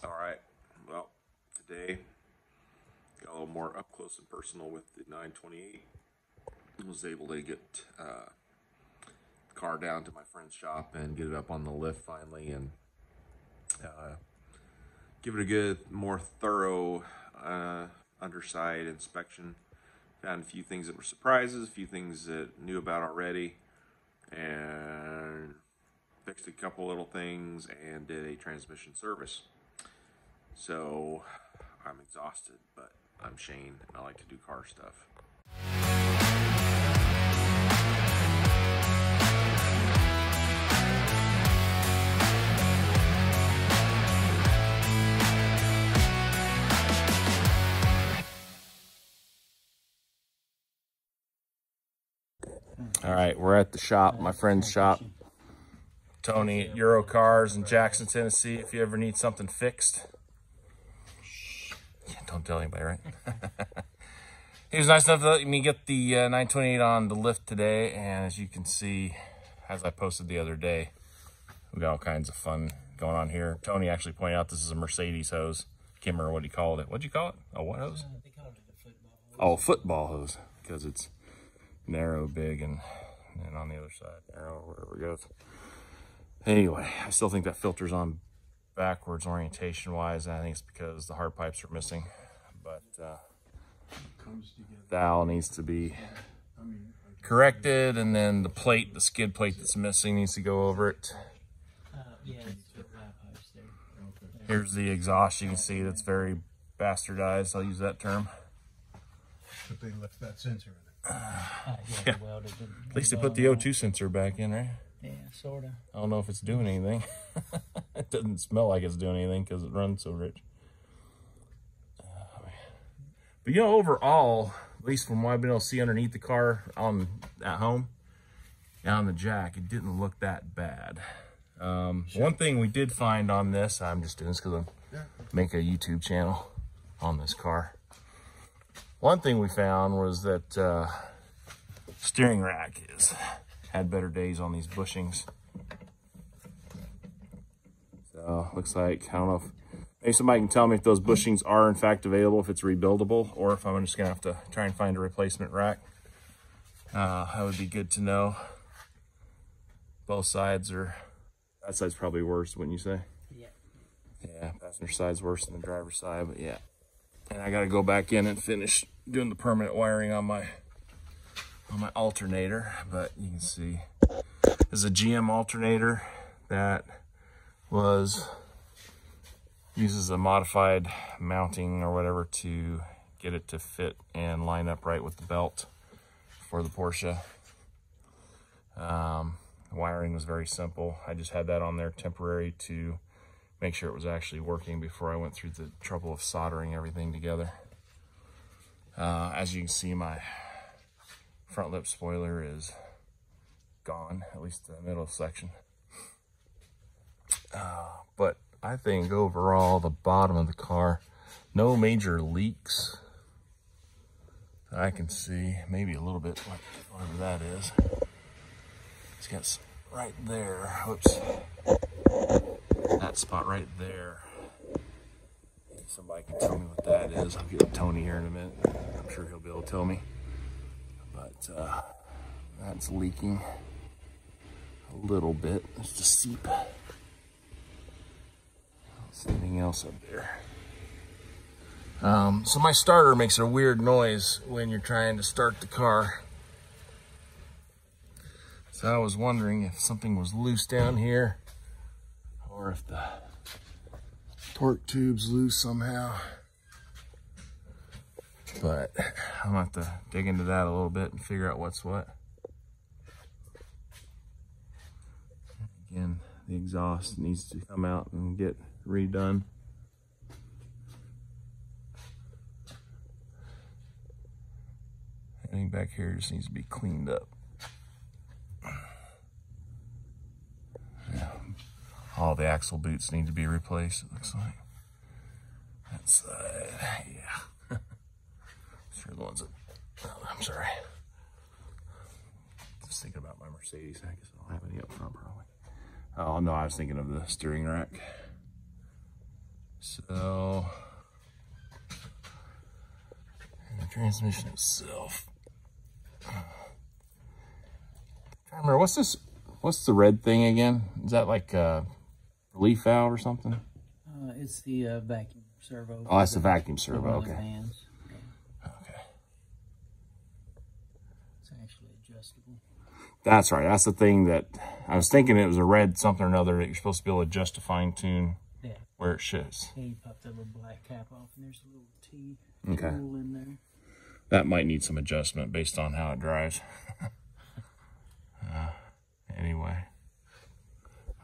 All right, well, today got a little more up close and personal with the 928. I was able to get the car down to my friend's shop and get it up on the lift finally, and give it a good, more thorough underside inspection. Found a few things that were surprises, a few things that knew about already, and fixed a couple little things and did a transmission service. So I'm exhausted, but I'm Shane and I like to do car stuff. All right, we're at the shop, my friend's shop, Tony at Euro Cars in Jackson, Tennessee. If you ever need something fixed, don't tell anybody, right? He was nice enough to let me get the 928 on the lift today, and as you can see, as I posted the other day, we got all kinds of fun going on here. Tony actually pointed out this is a Mercedes hose. Can't remember what he called it. What'd you call it? A what hose? They called it a football hose. Oh, football hose, because it's narrow, big, and on the other side, narrow, wherever it goes. Anyway, I still think that filter's on backwards orientation-wise, and I think it's because the hard pipes are missing. But valve needs to be corrected, and then the plate, the skid plate that's missing, needs to go over it. Yeah, it's the valve pipes there. Here's the exhaust. You can see that's very bastardized. I'll use that term. But they left that sensor in it. Yeah. At least they put the O2 sensor back in, right? Yeah, sort of. I don't know if it's doing anything. It doesn't smell like it's doing anything because it runs so rich. But you know, overall, at least from what I've been able to see underneath the car at home, on the jack, it didn't look that bad. One thing we did find on this, I'm just doing this because I'm making a YouTube channel on this car. One thing we found was that steering rack had better days on these bushings. So looks like, I don't know if maybe somebody can tell me if those bushings are in fact available, if it's rebuildable, or if I'm just gonna have to try and find a replacement rack. That would be good to know. Both sides are, that side's probably worse, wouldn't you say? Yeah. Yeah, passenger side's worse than the driver's side, but yeah. And I gotta go back in and finish doing the permanent wiring on my alternator. But you can see this is a GM alternator that uses a modified mounting or whatever to get it to fit and line up right with the belt for the Porsche. Wiring was very simple. I just had that on there temporary to make sure it was actually working before I went through the trouble of soldering everything together. As you can see, my front lip spoiler is gone, at least the middle section. But I think overall, the bottom of the car, no major leaks that I can see. Maybe a little bit, like whatever that is. It's got right there, whoops. That spot right there. If somebody can tell me what that is, I'll get Tony here in a minute. I'm sure he'll be able to tell me. But that's leaking a little bit. There's the seep. Anything else up there? So my starter makes a weird noise when you're trying to start the car. So I was wondering if something was loose down here, or if the torque tube's loose somehow. But I'm gonna have to dig into that a little bit and figure out what's what. Again, the exhaust needs to come out and get redone. Anything back here just needs to be cleaned up. Yeah. All the axle boots need to be replaced, it looks like. That side, yeah. Sure, the ones that, oh, I'm sorry. Just thinking about my Mercedes. I guess I don't have any up front, probably. Oh, no, I was thinking of the steering rack. So, the transmission itself. I remember, what's this? What's the red thing again? Is that like a relief valve or something? It's the vacuum servo. Oh, that's the vacuum servo. Okay. Fans. Okay. It's actually adjustable. That's right. That's the thing that I was thinking it was a red something or another that you're supposed to be able to adjust to fine tune where it shows. Yeah, you pop that little black cap off, and there's a little T Okay. tool in there. That might need some adjustment based on how it drives. Anyway.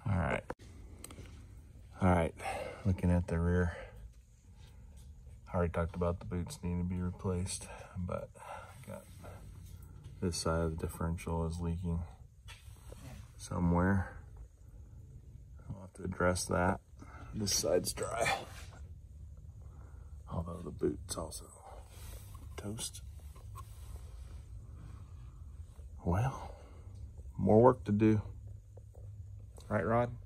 All right. All right. Looking at the rear. I already talked about the boots needing to be replaced, but I got this side of the differential is leaking somewhere. I'll have to address that. This side's dry. Although the boot's also toast. Well, more work to do. Right, Rod?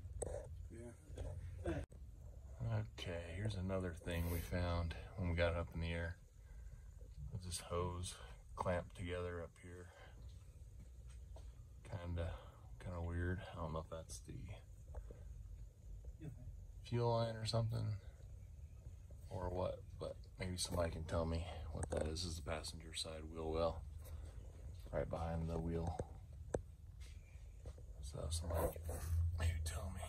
Yeah. Okay, here's another thing we found when we got it up in the air. There's this hose clamped together up here. Kinda weird. I don't know if that's the fuel line or something or what, but maybe somebody can tell me what that is. This is the passenger side wheel well, right behind the wheel. So somebody can maybe tell me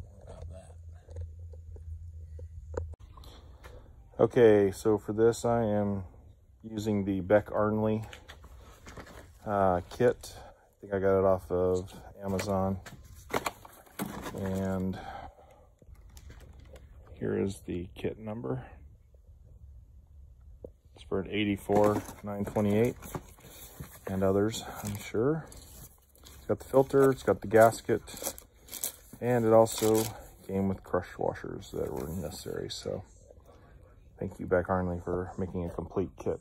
more about that. Okay, so for this I am using the Beck Arnley kit. I think I got it off of Amazon. And here is the kit number. It's for an 84-928 and others, I'm sure. It's got the filter, it's got the gasket, and it also came with crush washers that were necessary. So thank you, Beck Arnley, for making a complete kit.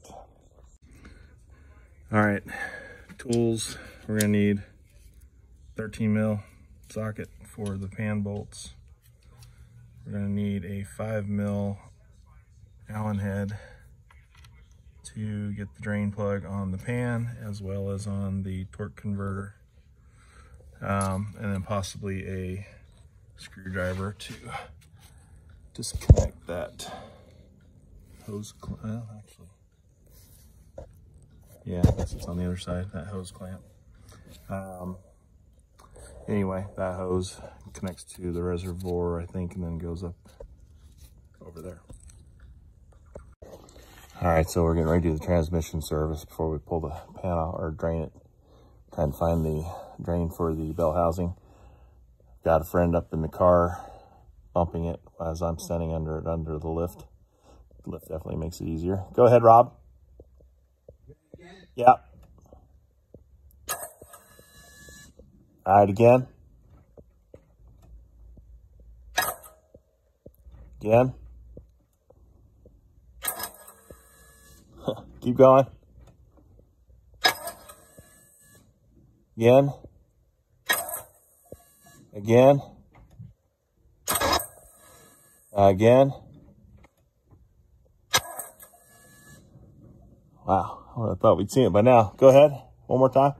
All right, tools. We're gonna need 13 mil socket for the pan bolts. We're gonna need a 5 mil Allen head to get the drain plug on the pan as well as on the torque converter. And then possibly a screwdriver to disconnect that hose clamp. Well, actually, yeah, I guess it's on the other side, that hose clamp. Anyway, that hose connects to the reservoir, I think, and then goes up over there. All right, so we're getting ready to do the transmission service before we pull the pan out or drain it. Trying to find the drain for the bell housing. Got a friend up in the car bumping it as I'm standing under it, under the lift. The lift definitely makes it easier. Go ahead, Rob. Yeah. All right, again. Again. Keep going. Again. Again. Again. Wow, I would have thought we'd seen it by now. Go ahead, one more time.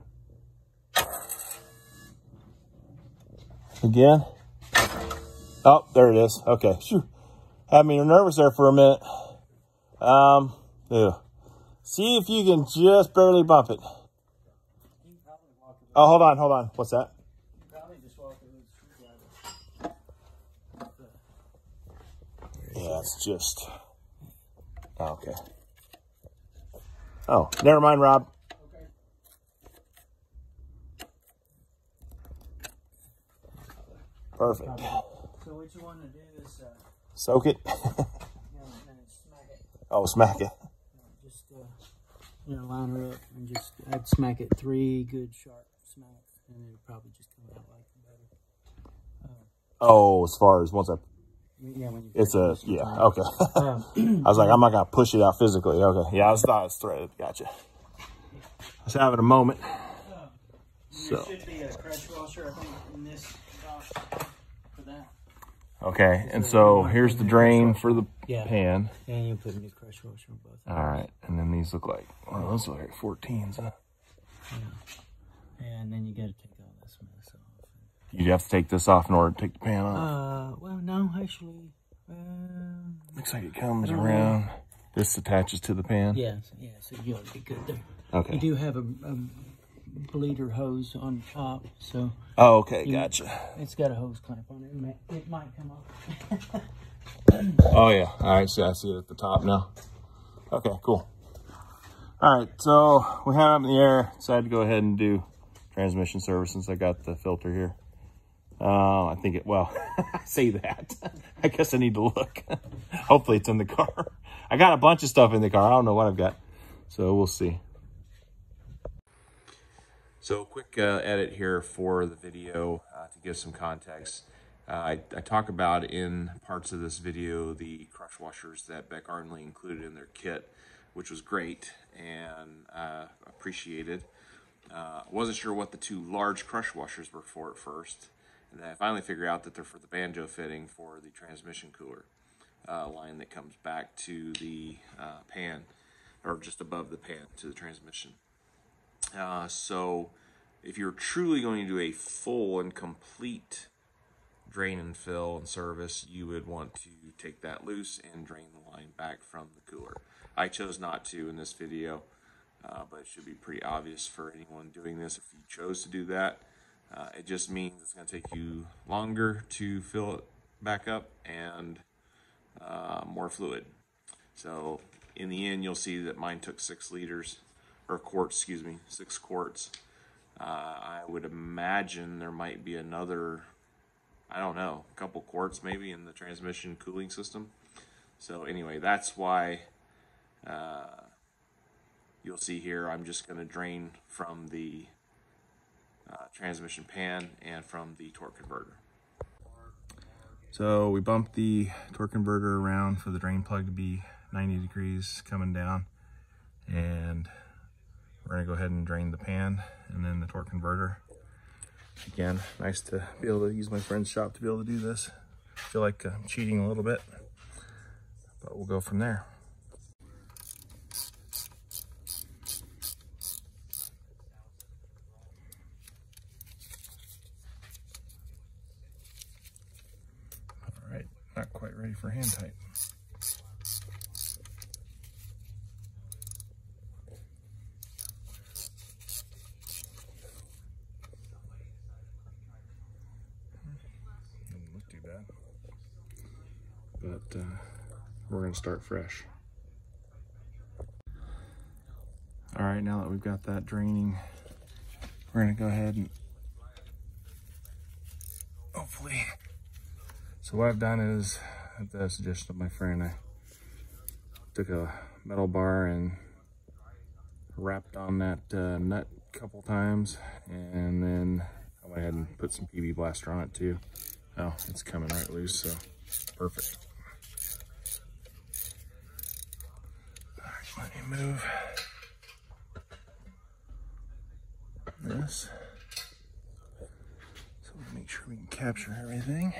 Again. Oh, there it is. Okay, phew. Had me nervous there for a minute. Ew. See if you can just barely bump it. Oh, hold on. What's that? Yeah, it's just... Okay. Oh, never mind, Rob. Okay. Perfect. So what you want to do is... Soak it? no, smack it. Oh, smack it. Just, line her up and just... I'd smack it 3 good sharp smacks, and it'll probably just come out like better. Oh, as far as once I... Yeah, when you... It's a... Yeah, okay. I was like, I'm not going to push it out physically. Okay. Yeah, I thought it was threaded. Gotcha. I was having a moment. There should be a crush washer, I think, in this box for that. Okay, and so here's the drain for the pan. And you put a new crush washer on both. All right, and then these look like, well, those look like 14s, huh? Yeah. And then you got to take all this mess off. You have to take this off in order to take the pan off. Well, no, actually. Looks like it comes around. This attaches to the pan? Yeah, so you ought to be good there. Okay. You do have a bleeder hose on top, so. Oh, okay, gotcha. It's got a hose clamp on it. It might come off. Oh, yeah. All right, so I see it at the top now. Okay, cool. All right, so we had it up in the air. Decided to go ahead and do transmission service since I got the filter here. I think it, well, I say that. I guess I need to look. Hopefully it's in the car. I got a bunch of stuff in the car. I don't know what I've got. So we'll see. So quick edit here for the video to give some context. I talk about in parts of this video the crush washers that Beck Arnley included in their kit, which was great and appreciated. I wasn't sure what the two large crush washers were for at first, and then I finally figured out that they're for the banjo fitting for the transmission cooler line that comes back to the pan, or just above the pan to the transmission. So if you're truly going to do a full and complete drain and fill and service, you would want to take that loose and drain the line back from the cooler. I chose not to in this video, but it should be pretty obvious for anyone doing this if you chose to do that. It just means it's going to take you longer to fill it back up and more fluid. So in the end, you'll see that mine took 6 liters, or quarts, excuse me, 6 quarts. I would imagine there might be another, I don't know, a couple quarts maybe in the transmission cooling system. So anyway, that's why you'll see here I'm just going to drain from the transmission pan and from the torque converter. So we bumped the torque converter around for the drain plug to be 90 degrees coming down, and we're going to go ahead and drain the pan and then the torque converter. Again, nice to be able to use my friend's shop to be able to do this. I feel like I'm cheating a little bit, but we'll go from there. All right, not quite ready for hand tight. But we're going to start fresh. All right, now that we've got that draining, we're going to go ahead and hopefully. So what I've done is, at the suggestion of my friend, I took a metal bar and wrapped on that nut a couple times, and then I went ahead and put some PB Blaster on it too. Oh, it's coming right loose, so perfect. Let me move this so we make sure we can capture everything.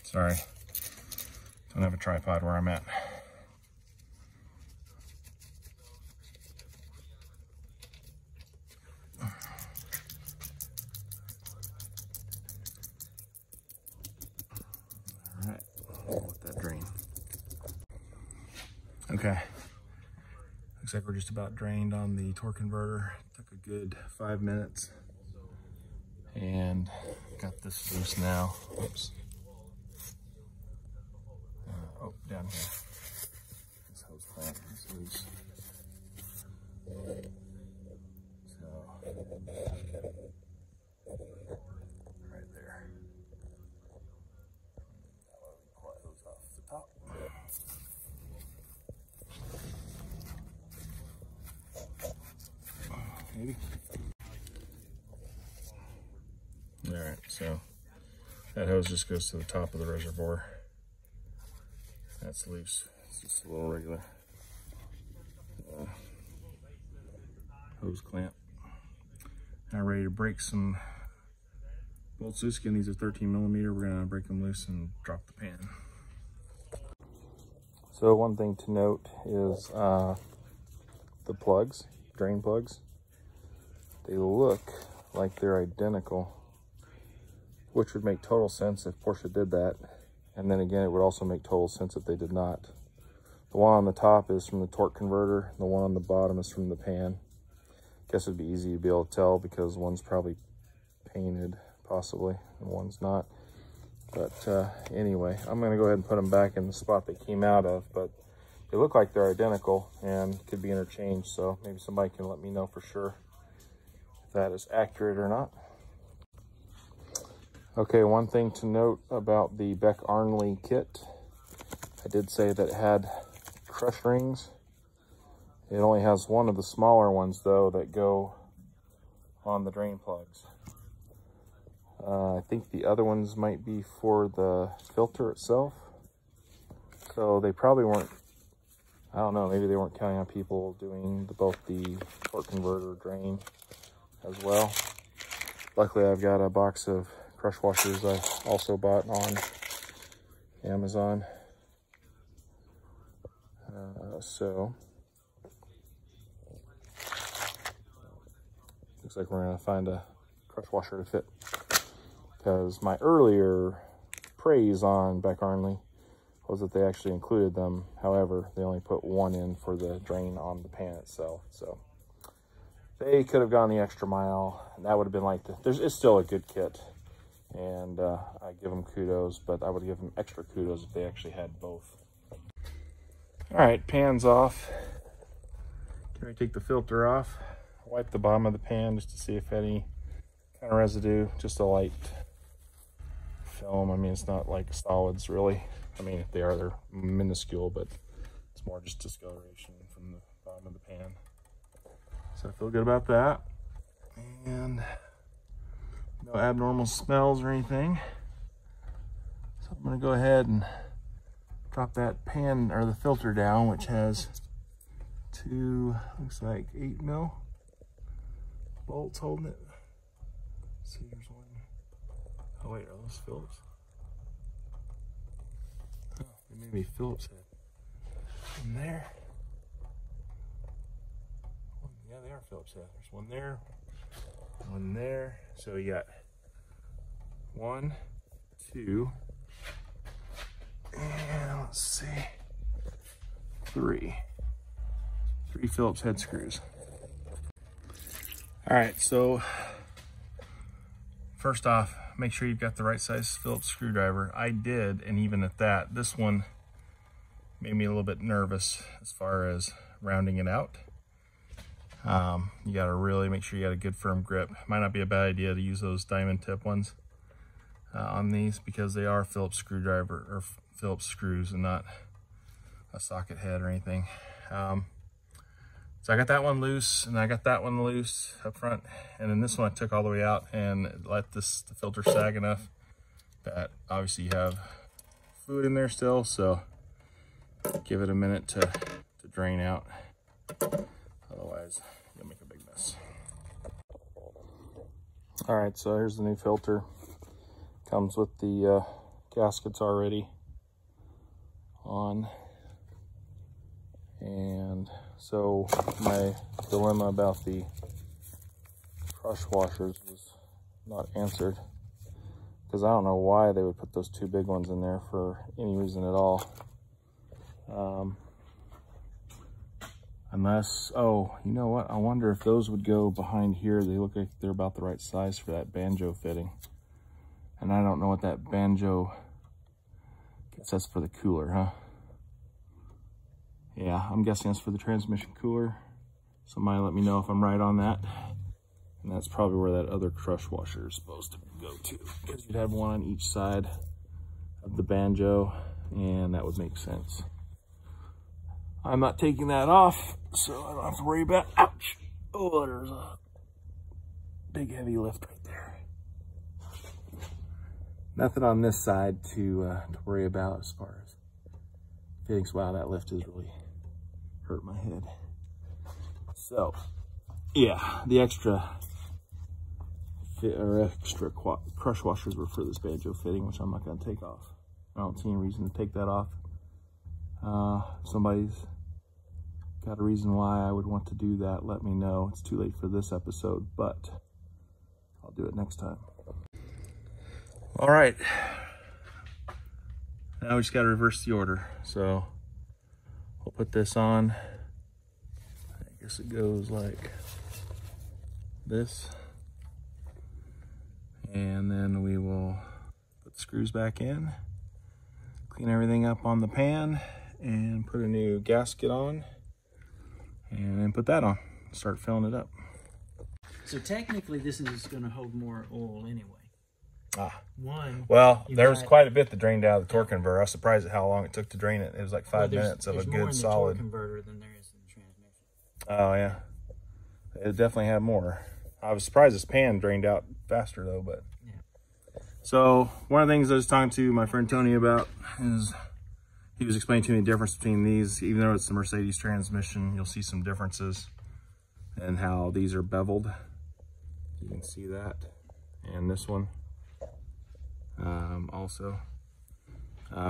Sorry, don't have a tripod where I'm at. Let that drain. Okay, looks like we're just about drained on the torque converter. Took a good 5 minutes, and got this loose now. Oops. Oh, down here. This hose clamp is loose. So, right there. Maybe. All right, so that hose just goes to the top of the reservoir. That's loose. It's just a little regular hose clamp. Now ready to break some bolts loose. Again, these are 13mm. We're gonna break them loose and drop the pan. So one thing to note is the plugs, drain plugs. They look like they're identical, which would make total sense if Porsche did that. And then again, it would also make total sense if they did not. The one on the top is from the torque converter. The one on the bottom is from the pan. Guess it'd be easy to be able to tell because one's probably painted, possibly, and one's not. But anyway, I'm gonna go ahead and put them back in the spot they came out of, but they look like they're identical and could be interchanged, so maybe somebody can let me know for sure if that is accurate or not. Okay, one thing to note about the Beck Arnley kit. I did say that it had crush rings. It only has one of the smaller ones though that go on the drain plugs. I think the other ones might be for the filter itself. So they probably weren't, I don't know, maybe they weren't counting on people doing both the torque converter drain as well. Luckily I've got a box of crush washers I also bought on Amazon. So looks like we're gonna find a crush washer to fit, because my earlier praise on Beck Arnley was that they actually included them. However, they only put one in for the drain on the pan itself. So they could have gone the extra mile, and that would have been like it's still a good kit, and I give them kudos, but I would give them extra kudos if they actually had both. All right, pan's off. Can we take the filter off? Wipe the bottom of the pan just to see if any kind of residue, just a light film. I mean, it's not like solids really. I mean, if they are, they're minuscule, but it's more just discoloration from the bottom of the pan. So I feel good about that. And no abnormal smells or anything. So I'm gonna go ahead and drop that pan or the filter down, which has two, looks like 8mm bolts holding it. Let's see, here's one. Oh wait, are those Phillips? Oh, they may be Phillips head. In there. Yeah, they are Phillips head. There's one there, one there. So you got 1, 2, and let's see, 3 Phillips head screws. All right, so first off, make sure you've got the right size Phillips screwdriver. I did, and even at that, this one made me a little bit nervous as far as rounding it out. You gotta really make sure you got a good firm grip. Might not be a bad idea to use those diamond tip ones on these, because they are Phillips screwdriver or Phillips screws and not a socket head or anything. So I got that one loose, and I got that one loose up front, and then this one I took all the way out and let the filter sag enough that obviously you have fluid in there still, so give it a minute to drain out. Otherwise, you'll make a big mess. All right, so here's the new filter. Comes with the gaskets already on. And so my dilemma about the crush washers was not answered, because I don't know why they would put those two big ones in there for any reason at all. Unless, oh, you know what? I wonder if those would go behind here. They look like they're about the right size for that banjo fitting. And I don't know what that banjo, I guess that's for the cooler, huh? Yeah, I'm guessing that's for the transmission cooler. Somebody let me know if I'm right on that. And that's probably where that other crush washer is supposed to go to, because you'd have one on each side of the banjo, and that would make sense. I'm not taking that off, so I don't have to worry about, ouch! Oh, there's a big heavy lift right there. Nothing on this side to worry about as far as fittings. Wow, that lift has really hurt my head. So, yeah, the extra crush washers were for this banjo fitting, which I'm not going to take off. I don't see any reason to take that off. Somebody's got a reason why I would want to do that, let me know. It's too late for this episode, but I'll do it next time. All right. Now we just got to reverse the order. So we'll put this on. I guess it goes like this. And then we will put the screws back in, clean everything up on the pan, and put a new gasket on, and then put that on. Start filling it up. So technically this is going to hold more oil anyway. Well, there was quite a bit that drained out of the torque converter. I was surprised at how long it took to drain it. It was like 5 minutes of a good solid. There's more in the torque converter than there is in the transmission. Oh yeah, it definitely had more. I was surprised this pan drained out faster though, but yeah. So one of the things I was talking to my friend Tony about is he was explaining to me the difference between these. Even though it's the Mercedes transmission, you'll see some differences in how these are beveled. You can see that, and this one also,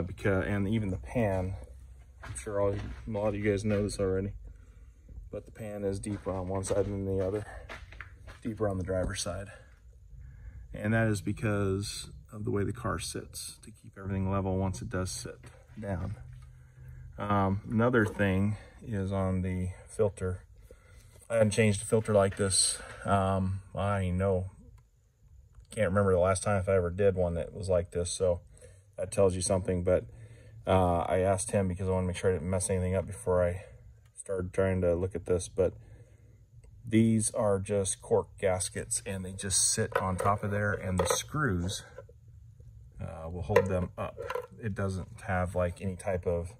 because, and even the pan, I'm sure a lot of you guys know this already, but the pan is deeper on one side than the other, deeper on the driver's side. And that is because of the way the car sits, to keep everything level once it does sit down. Another thing is on the filter. I hadn't changed a filter like this. Can't remember the last time if I ever did one that was like this, so that tells you something. But I asked him because I want to make sure I didn't mess anything up before I started trying to look at this. But these are just cork gaskets, and they just sit on top of there, and the screws will hold them up. It doesn't have like any type of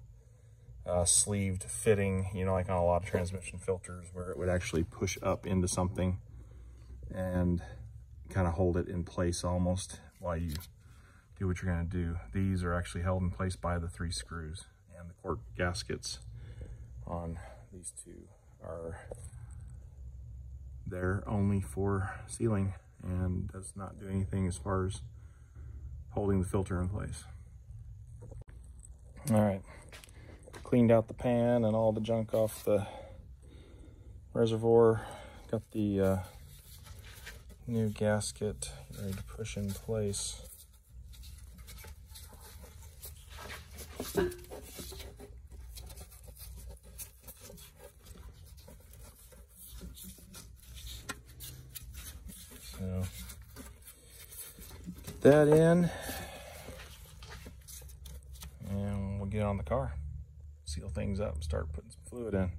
sleeved fitting, you know, like on a lot of transmission filters where it would actually push up into something and kind of hold it in place almost while you do what you're going to do. These are actually held in place by the 3 screws, and the cork gaskets on these two are there only for sealing and does not do anything as far as holding the filter in place. All right, cleaned out the pan and all the junk off the reservoir. Got the new gasket ready to push in place. So get that in, and we'll get on the car, seal things up, and start putting some fluid in.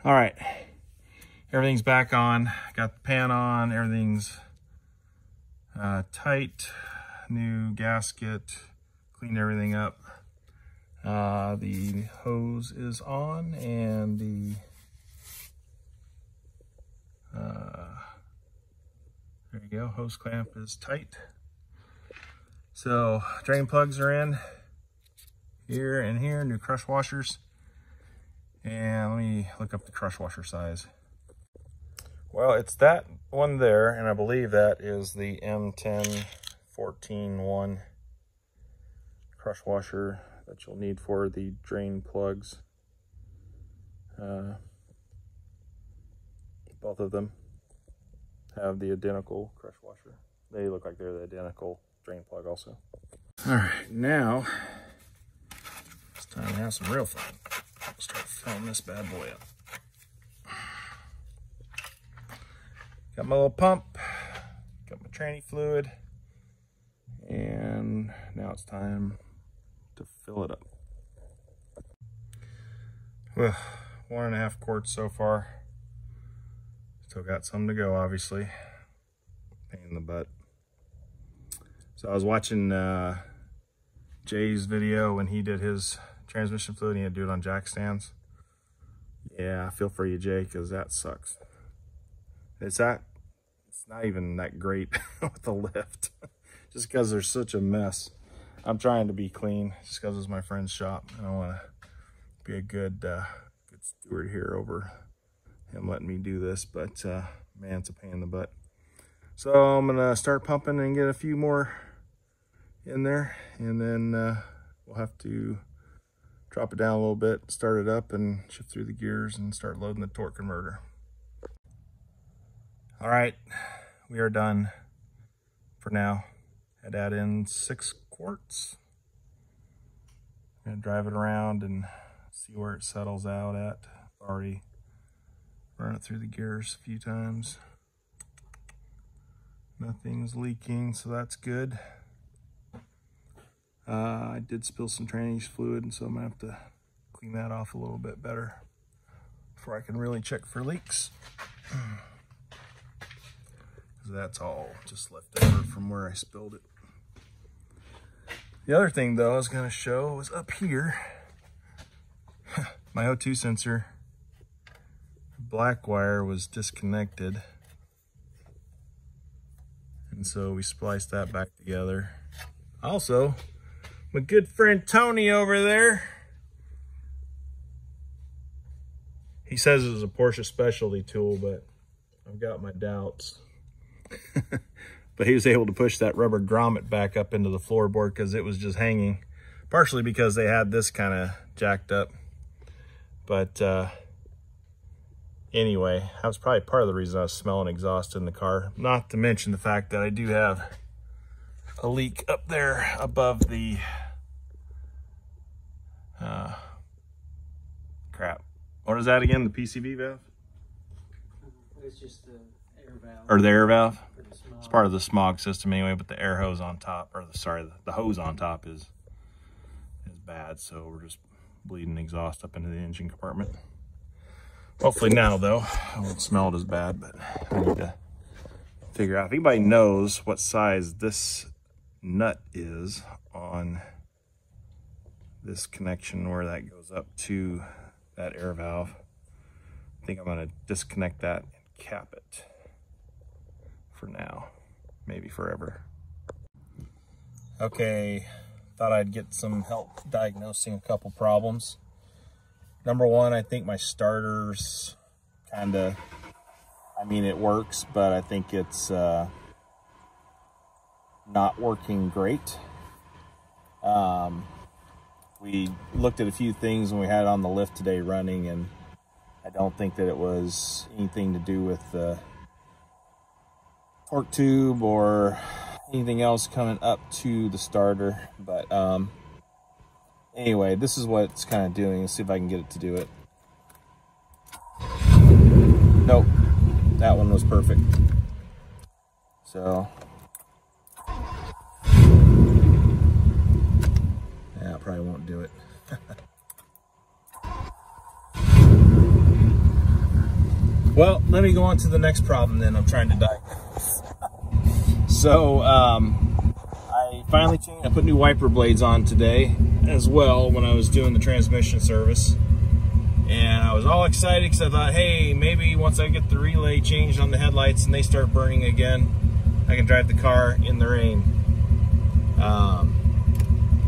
All right, everything's back on. Got the pan on, everything's tight. New gasket, cleaned everything up. The hose is on, and the there you go, hose clamp is tight. So drain plugs are in here and here, new crush washers. And let me look up the crush washer size. Well, it's that one there, and I believe that is the M10-14-1 crush washer that you'll need for the drain plugs. Both of them have the identical crush washer. They look like they're the identical drain plug also. All right, now it's time to have some real fun. I'll start filling this bad boy up. Got my little pump, got my tranny fluid, and now it's time to fill it up. Well, 1.5 quarts so far. Still got some to go, obviously. Pain in the butt. So I was watching Jay's video when he did his transmission fluid. He had to do it on jack stands. Yeah, I feel for you, Jay, because that sucks. It's not even that great with the lift, just because there's such a mess. I'm trying to be clean just because it's my friend's shop. I want to be a good steward here over him letting me do this, but man, it's a pain in the butt. So I'm gonna start pumping and get a few more in there, and then we'll have to drop it down a little bit, start it up, and shift through the gears and start loading the torque converter. All right, we are done for now. I'd add in 6 quarts. I'm gonna drive it around and see where it settles out at. Already run it through the gears a few times. Nothing's leaking, so that's good. I did spill some drainage fluid, and so I'm gonna have to clean that off a little bit better before I can really check for leaks. That's all just left over from where I spilled it. The other thing though I was gonna show was up here. My O2 sensor black wire was disconnected, and so we spliced that back together. Also, my good friend Tony over there, he says it was a Porsche specialty tool, but I've got my doubts. But he was able to push that rubber grommet back up into the floorboard because it was just hanging, partially because they had this kind of jacked up. But anyway, that was probably part of the reason I was smelling exhaust in the car, not to mention the fact that I do have a leak up there above the crap, what is that again? The PCV valve? It's just the air valve. Or the air valve? It's part of the smog system anyway, but the air hose on top, or the hose on top is bad, so we're just bleeding exhaust up into the engine compartment. Hopefully now though, it won't smell it as bad, but I need to figure out if anybody knows what size this nut is on this connection where that goes up to that air valve. I think I'm gonna disconnect that and cap it for now, maybe forever. Okay, thought I'd get some help diagnosing a couple problems. Number one, I think my starter's kinda, I mean it works, but I think it's not working great. We looked at a few things when we had it on the lift today running, and I don't think that it was anything to do with the torque tube or anything else coming up to the starter. But anyway, this is what it's kind of doing. Let's see if I can get it to do it. Nope, that one was perfect. So yeah, I probably won't do it. Well, let me go on to the next problem then I'm trying to diagnose. So I finally changed, I put new wiper blades on today as well when I was doing the transmission service. And I was all excited because I thought, hey, maybe once I get the relay changed on the headlights and they start burning again, I can drive the car in the rain.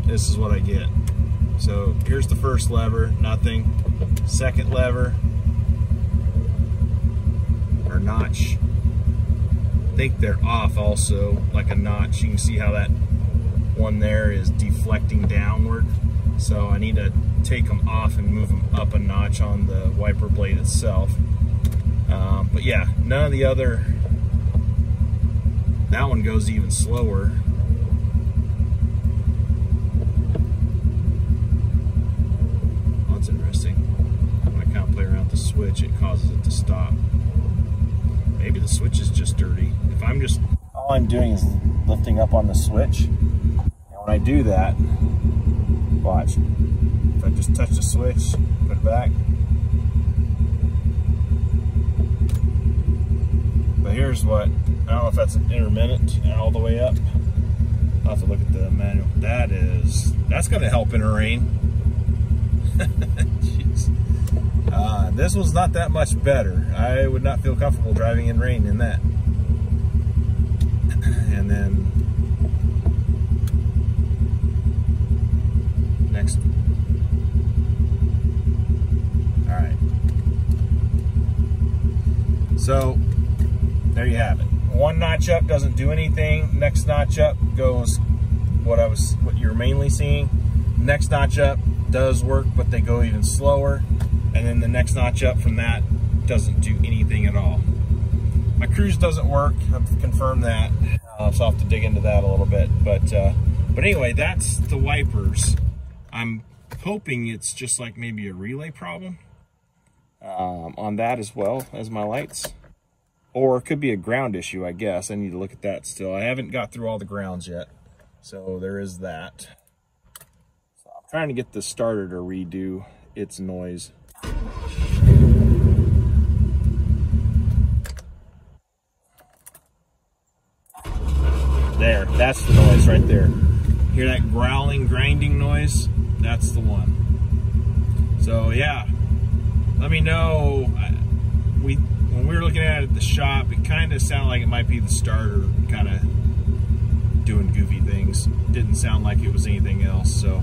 This is what I get. So here's the first lever, nothing. Second lever, or notch. I think they're off also, like a notch. You can see how that one there is deflecting downward. So I need to take them off and move them up a notch on the wiper blade itself. But yeah, none of the other, that one goes even slower. Oh, that's interesting. When I kind of play around with the switch, it causes it to stop. Maybe the switch is just dirty. If I'm just, all I'm doing is lifting up on the switch. And when I do that, watch. If I just touch the switch, put it back. But here's what, I don't know if that's an intermittent and all the way up. I'll have to look at the manual. That's gonna help in a rain. Jeez. This was not that much better. I would not feel comfortable driving in rain in that. And then next. All right. So there you have it. One notch up doesn't do anything. Next notch up goes what you're mainly seeing. Next notch up does work, but they go even slower. And then the next notch up from that doesn't do anything at all. My cruise doesn't work. I've confirmed that. So I'll have to dig into that a little bit. But anyway, that's the wipers. I'm hoping it's just like maybe a relay problem on that as well as my lights. Or it could be a ground issue, I guess. I need to look at that still. I haven't got through all the grounds yet. So there is that. So I'm trying to get the starter to redo its noise. There, that's the noise right there. Hear that growling, grinding noise? That's the one. So yeah, let me know. When we were looking at it at the shop, it kind of sounded like it might be the starter kind of doing goofy things. Didn't sound like it was anything else. So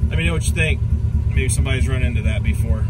let me know what you think. Maybe somebody's run into that before.